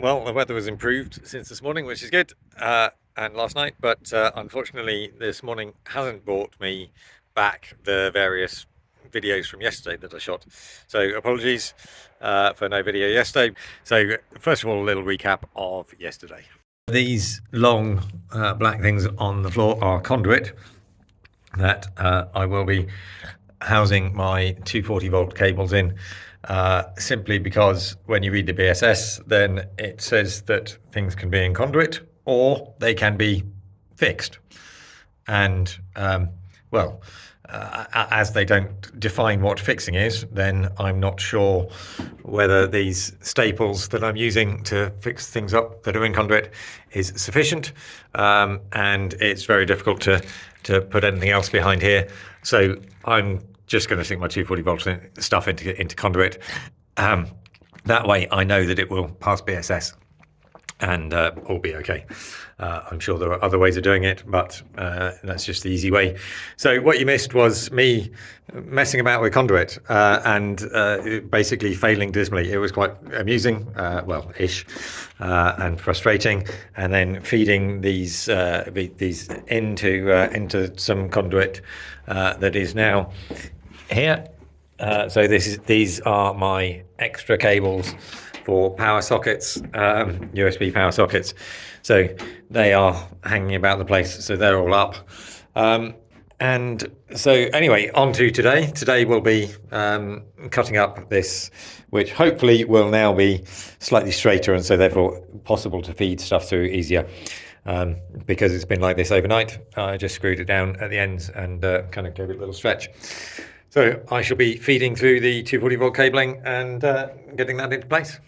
Well, the weather has improved since this morning, which is good, and last night, but unfortunately, this morning hasn't brought me back the various videos from yesterday that I shot. So, apologies for no video yesterday. So, first of all, a little recap of yesterday. These long black things on the floor are conduit that I will be housing my 240 volt cables in, simply because when you read the BSS, then it says that things can be in conduit or they can be fixed. And well, as they don't define what fixing is, then I'm not sure whether these staples that I'm using to fix things up that are in conduit is sufficient, and it's very difficult to put anything else behind here. So I'm just going to stick my 240 volt stuff into conduit. That way I know that it will pass BSS and all be okay. I'm sure there are other ways of doing it, but that's just the easy way. So what you missed was me messing about with conduit and basically failing dismally. It was quite amusing, well-ish, and frustrating. And then feeding these into some conduit that is now here. So these are my extra cables for power sockets, USB power sockets. So they are hanging about the place, so they're all up. And so anyway, on to today. Today we'll be cutting up this, which hopefully will now be slightly straighter and so therefore possible to feed stuff through easier. Because it's been like this overnight, I just screwed it down at the ends and kind of gave it a little stretch. So I shall be feeding through the 240 volt cabling and getting that into place.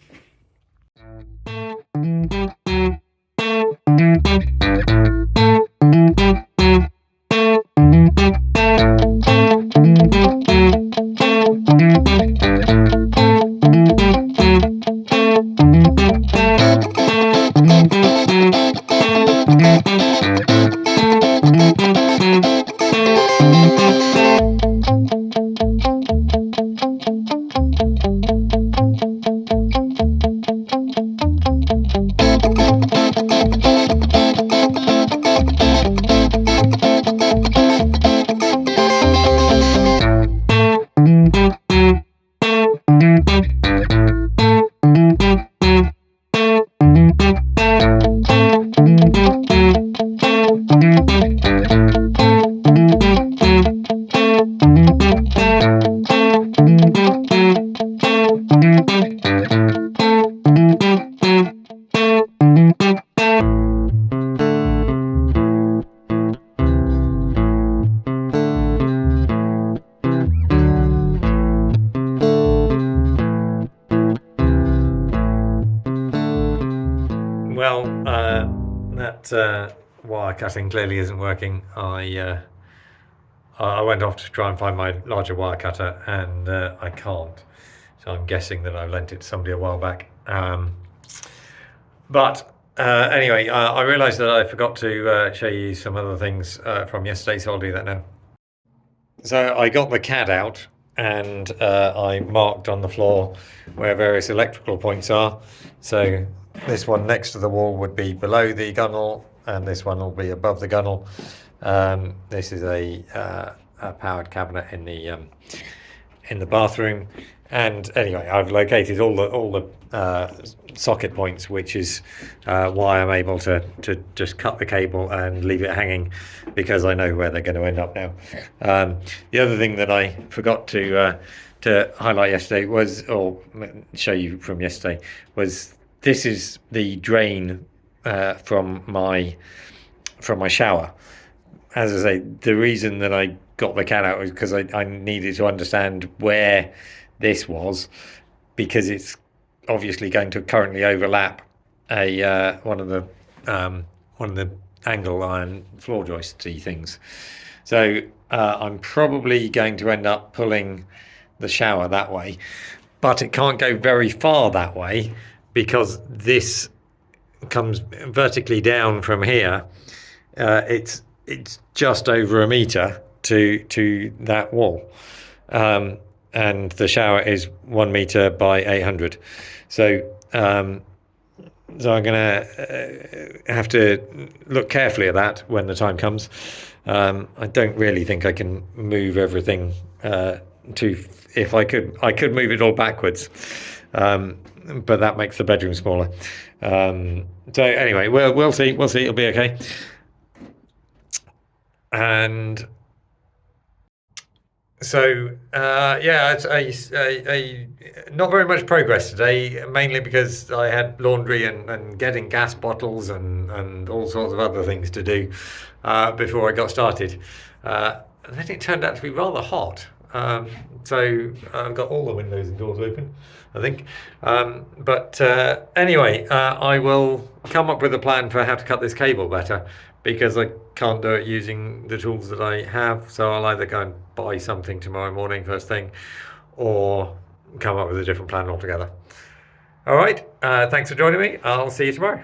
Well, that wire cutting clearly isn't working. I went off to try and find my larger wire cutter, and I can't. So I'm guessing that I lent it to somebody a while back. But anyway, I realised that I forgot to show you some other things from yesterday, so I'll do that now. So I got the CAD out and I marked on the floor where various electrical points are. So this one next to the wall would be below the gunnel, and this one will be above the gunnel. This is a powered cabinet in the bathroom. And anyway, I've located all the socket points, which is why I'm able to just cut the cable and leave it hanging, because I know where they're going to end up now. The other thing that I forgot to highlight yesterday was, or show you from yesterday, was this is the drain from my shower. As I say, the reason that I got the CAD out was because I needed to understand where this was, because it's obviously going to currently overlap one of the angle iron floor joisty things. So I'm probably going to end up pulling the shower that way, but it can't go very far that way because this comes vertically down from here. It's just over a meter to that wall, and the shower is 1 meter by 800. So So I'm going to have to look carefully at that when the time comes. I don't really think I can move everything to. If I could move it all backwards, but that makes the bedroom smaller. So anyway, we'll see. We'll see. It'll be okay. And so yeah, not very much progress today, mainly because I had laundry and getting gas bottles and all sorts of other things to do before I got started. And then it turned out to be rather hot. So I've got all the windows and doors open, I think. But anyway, I will come up with a plan for how to cut this cable better, because I can't do it using the tools that I have. So I'll either go and buy something tomorrow morning first thing, or come up with a different plan altogether. All right, thanks for joining me. I'll see you tomorrow.